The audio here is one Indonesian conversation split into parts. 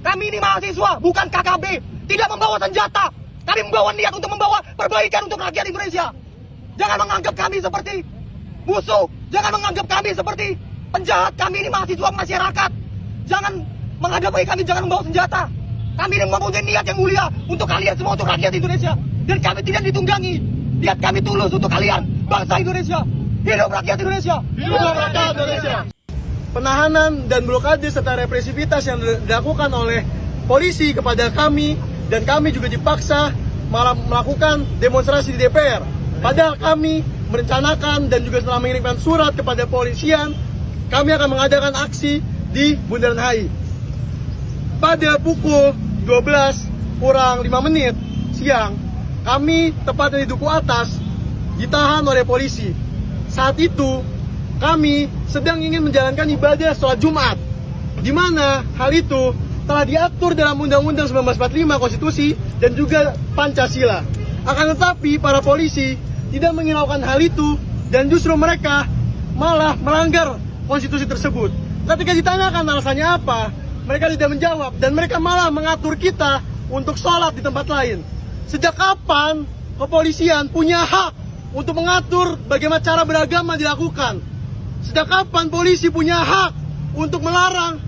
Kami ini mahasiswa, bukan KKB. Tidak membawa senjata. Kami membawa niat untuk membawa perbaikan untuk rakyat Indonesia. Jangan menganggap kami seperti musuh. Jangan menganggap kami seperti penjahat. Kami ini mahasiswa masyarakat. Jangan menghadapi kami, jangan membawa senjata. Kami ini mempunyai niat yang mulia untuk kalian semua, untuk rakyat Indonesia. Dan kami tidak ditunggangi. Niat kami tulus untuk kalian, bangsa Indonesia. Hidup rakyat Indonesia. Hidup rakyat Indonesia. Penahanan dan blokade serta represivitas yang dilakukan oleh polisi kepada kami, dan kami juga dipaksa malah melakukan demonstrasi di DPR. Padahal kami merencanakan dan juga setelah mengirimkan surat kepada polisian, kami akan mengadakan aksi di Bundaran HI. Pada pukul 12 kurang 5 menit siang, kami tepatnya di Duku Atas ditahan oleh polisi. Saat itu kami sedang ingin menjalankan ibadah sholat Jumat, di mana hal itu telah diatur dalam Undang-Undang 1945 Konstitusi dan juga Pancasila. Akan tetapi para polisi tidak menghiraukan hal itu dan justru mereka malah melanggar konstitusi tersebut. Ketika ditanyakan alasannya apa, mereka tidak menjawab dan mereka malah mengatur kita untuk sholat di tempat lain. Sejak kapan kepolisian punya hak untuk mengatur bagaimana cara beragama dilakukan? Sejak kapan polisi punya hak untuk melarang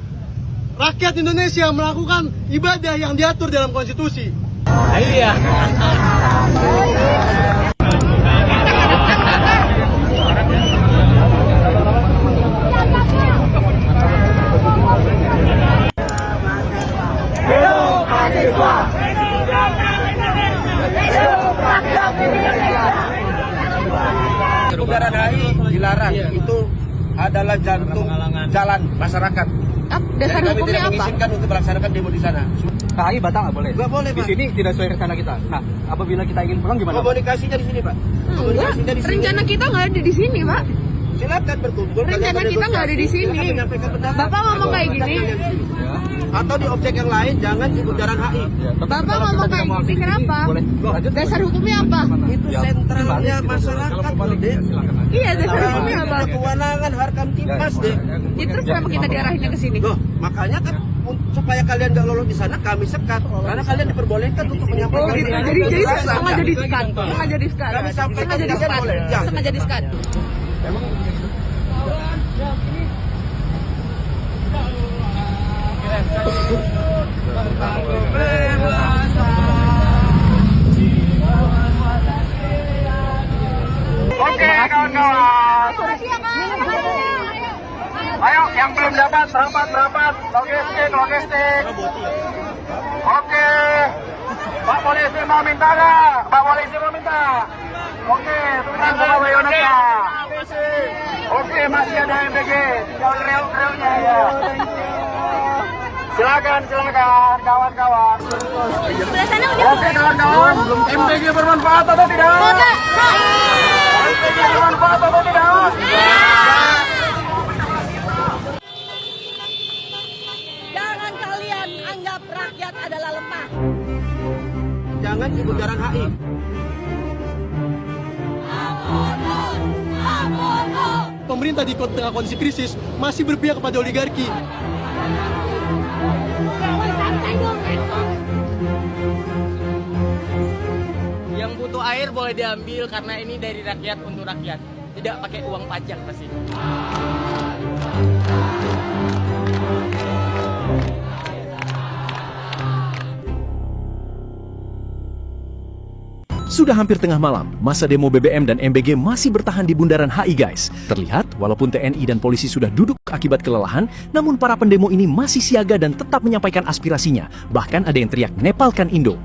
rakyat Indonesia melakukan ibadah yang diatur dalam konstitusi? Iya. Hidup mahasiswa. Hidup rakyat Indonesia. Bundaran HI dilarang, itu adalah jantung jalan masyarakat. Dasar Jadi kami hukumnya tidak apa? mengizinkan untuk melaksanakan demo di sana. KAI Batak nggak boleh? Nggak boleh, Di Pak. sini tidak sesuai rencana kita. Nah, apabila kita ingin pulang gimana, Pak? Komunikasinya di sini, Pak. Enggak, Komunikasinya di sini. rencana kita nggak ada di sini, Pak. Silakan berkumpul. Rencana kalian kita nggak ada di bernegosiasi, sini. silakan menyampaikan pendapat. Bapak ngomong kayak Pendapat gini. kalian di sini. Atau di objek yang lain, jangan di Bundaran HI. Ya, tapi Bapak kalau ngomong kita kayak tidak mau gini, aktif kenapa? boleh lanjut. Dasar hukumnya apa? Itu Ya, sentralnya dibalik gitu. masyarakat, Kalau mau balik, Dek. ya, silakan aja. Iya, dasar Kami hukumnya apa? punya kewenangan Harkam Tipmas, Dek. Itu terus kenapa kita diarahinnya ke sini? Loh, makanya kan supaya kalian nggak lolos di sana, kami sekat. Karena kalian diperbolehkan untuk Oh menyampaikan. gitu. Jadi sengaja di skat. Sengaja di skat. Kami sampaikan Sengaja di kalian skat. boleh. Ya. Sengaja di skat. Oke, kawan-kawan. Ayo, yang belum dapat, rapat. Logistik. Oke. Pak Polisi mau minta nggak? Pak Polisi mau minta. Oke, tentang Bapak Bayoneta. Oke, masih ada MBG. Tinggal rel-relnya ya. Silakan, kawan-kawan. Sebelah sana udah. Oke, kawan-kawan. MBG bermanfaat atau tidak? MBG bermanfaat atau tidak? Jangan kalian anggap rakyat adalah lemah. Jangan di Bundaran HI. Pemerintah di tengah kondisi krisis masih berpihak kepada oligarki. Yang butuh air boleh diambil karena ini dari rakyat untuk rakyat. Tidak pakai uang pajak pasti. Sudah hampir tengah malam, masa demo BBM dan MBG masih bertahan di Bundaran HI guys. Terlihat, walaupun TNI dan polisi sudah duduk akibat kelelahan, namun para pendemo ini masih siaga dan tetap menyampaikan aspirasinya. Bahkan ada yang teriak Nepalkan Indo.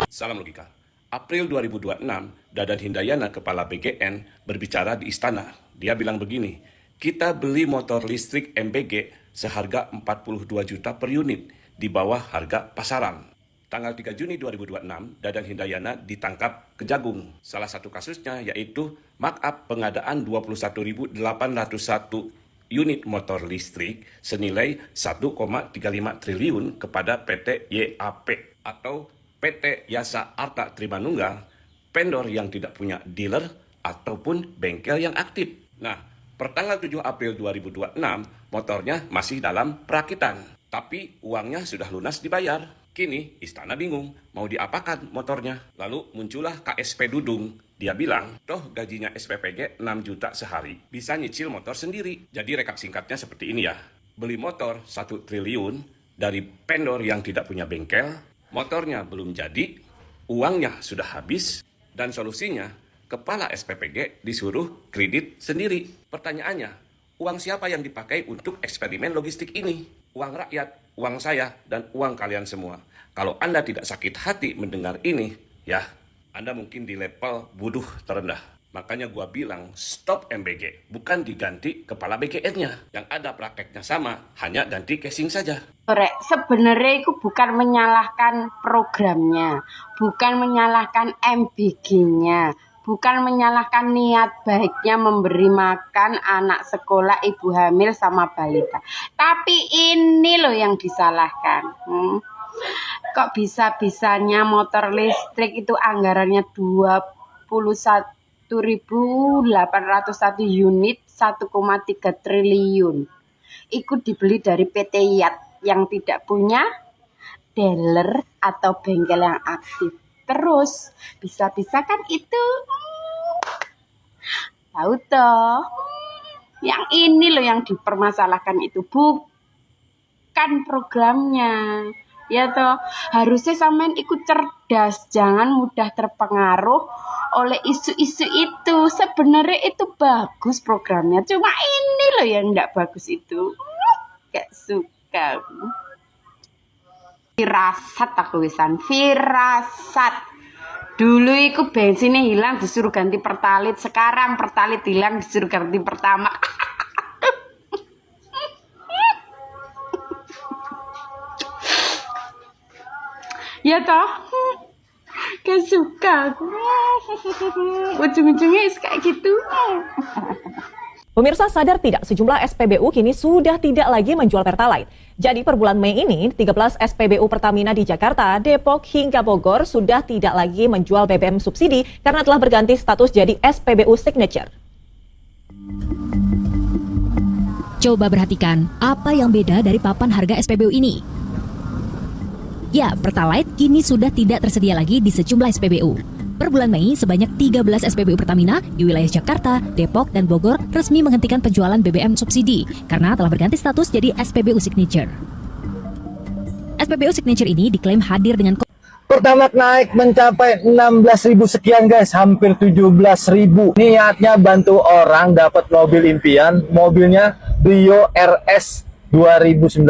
Salam logika. April 2026, Dadan Hindayana, Kepala BGN, berbicara di istana. Dia bilang begini, kita beli motor listrik MBG seharga 42 juta per unit, di bawah harga pasaran. Tanggal 3 Juni 2026, Dadan Hindayana ditangkap Kejagung. Salah satu kasusnya yaitu markup pengadaan 21.801 unit motor listrik senilai 1,35 triliun kepada PT YAP atau PT Yasa Arta Trimanunggal, vendor yang tidak punya dealer ataupun bengkel yang aktif. Nah, pertanggal 7 April 2026, motornya masih dalam perakitan, tapi uangnya sudah lunas dibayar. Kini istana bingung mau diapakan motornya. Lalu muncullah KSP Dudung. Dia bilang, toh gajinya SPPG 6 juta sehari, bisa nyicil motor sendiri. Jadi rekap singkatnya seperti ini ya. Beli motor 1 triliun dari vendor yang tidak punya bengkel, motornya belum jadi, uangnya sudah habis, dan solusinya kepala SPPG disuruh kredit sendiri. Pertanyaannya, uang siapa yang dipakai untuk eksperimen logistik ini? Uang rakyat, uang saya, dan uang kalian semua. Kalau Anda tidak sakit hati mendengar ini, ya, Anda mungkin di level buduh terendah. Makanya gua bilang stop MBG, bukan diganti kepala BGN-nya. Yang ada prakteknya sama, hanya ganti casing saja. Sebenarnya itu bukan menyalahkan programnya, bukan menyalahkan MBG-nya, bukan menyalahkan niat baiknya memberi makan anak sekolah, ibu hamil sama balita. Tapi ini loh yang disalahkan. Kok bisa-bisanya motor listrik itu anggarannya 21.801 unit, 1,3 triliun. Itu dibeli dari PT Yat yang tidak punya dealer atau bengkel yang aktif. Terus bisa-bisa kan itu tahu toh, yang ini loh yang dipermasalahkan itu bukan programnya. Ya toh, harusnya sampean ikut cerdas, jangan mudah terpengaruh oleh isu-isu itu. Sebenarnya itu bagus programnya, cuma ini loh yang enggak bagus itu. Gak suka. Firasat aku wisan, firasat. Dulu iku bensinnya hilang disuruh ganti pertalit, sekarang pertalit hilang disuruh ganti pertamax. Ya toh, gak suka aku. Ujung-ujungnya kayak gitu. Pemirsa sadar tidak, sejumlah SPBU kini sudah tidak lagi menjual Pertalite. Jadi per bulan Mei ini, 13 SPBU Pertamina di Jakarta, Depok, hingga Bogor sudah tidak lagi menjual BBM subsidi karena telah berganti status jadi SPBU Signature. Coba perhatikan, apa yang beda dari papan harga SPBU ini? Ya, Pertalite kini sudah tidak tersedia lagi di sejumlah SPBU. Per bulan Mei, sebanyak 13 SPBU Pertamina di wilayah Jakarta, Depok, dan Bogor resmi menghentikan penjualan BBM subsidi karena telah berganti status jadi SPBU Signature. SPBU Signature ini diklaim hadir dengan Pertamax naik mencapai 16.000 sekian guys, hampir 17.000. Niatnya bantu orang dapat mobil impian, mobilnya Brio RS 2019.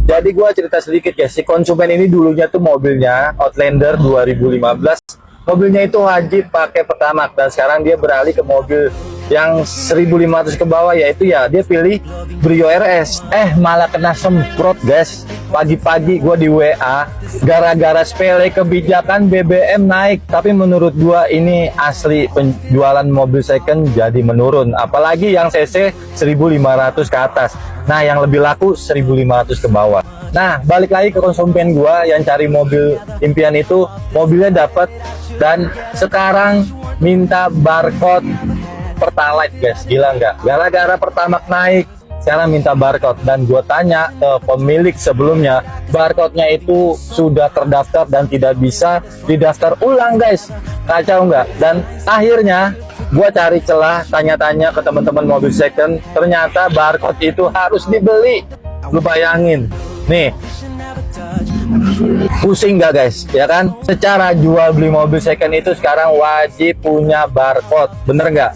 Jadi gua cerita sedikit ya, si konsumen ini dulunya tuh mobilnya Outlander 2015. Mobilnya itu wajib pakai Pertamax dan sekarang dia beralih ke mobil yang 1.500 ke bawah, yaitu ya dia pilih Brio RS. Malah kena semprot guys. Pagi-pagi gua di WA gara-gara sepele kebijakan BBM naik. Tapi menurut gua ini asli penjualan mobil second jadi menurun, apalagi yang CC 1.500 ke atas. Nah, yang lebih laku 1.500 ke bawah. Nah, balik lagi ke konsumen gua yang cari mobil impian itu, mobilnya dapat dan sekarang minta barcode Pertalite guys. Gila nggak? Gara-gara Pertamax naik, sekarang minta barcode. Dan gua tanya ke pemilik sebelumnya, barcode-nya itu sudah terdaftar dan tidak bisa didaftar ulang guys. Kacau nggak? Dan akhirnya gua cari celah, tanya-tanya ke teman-teman mobil second, ternyata barcode itu harus dibeli. Lu bayangin, nih, pusing nggak guys, ya kan? Secara jual beli mobil second itu sekarang wajib punya barcode, bener nggak?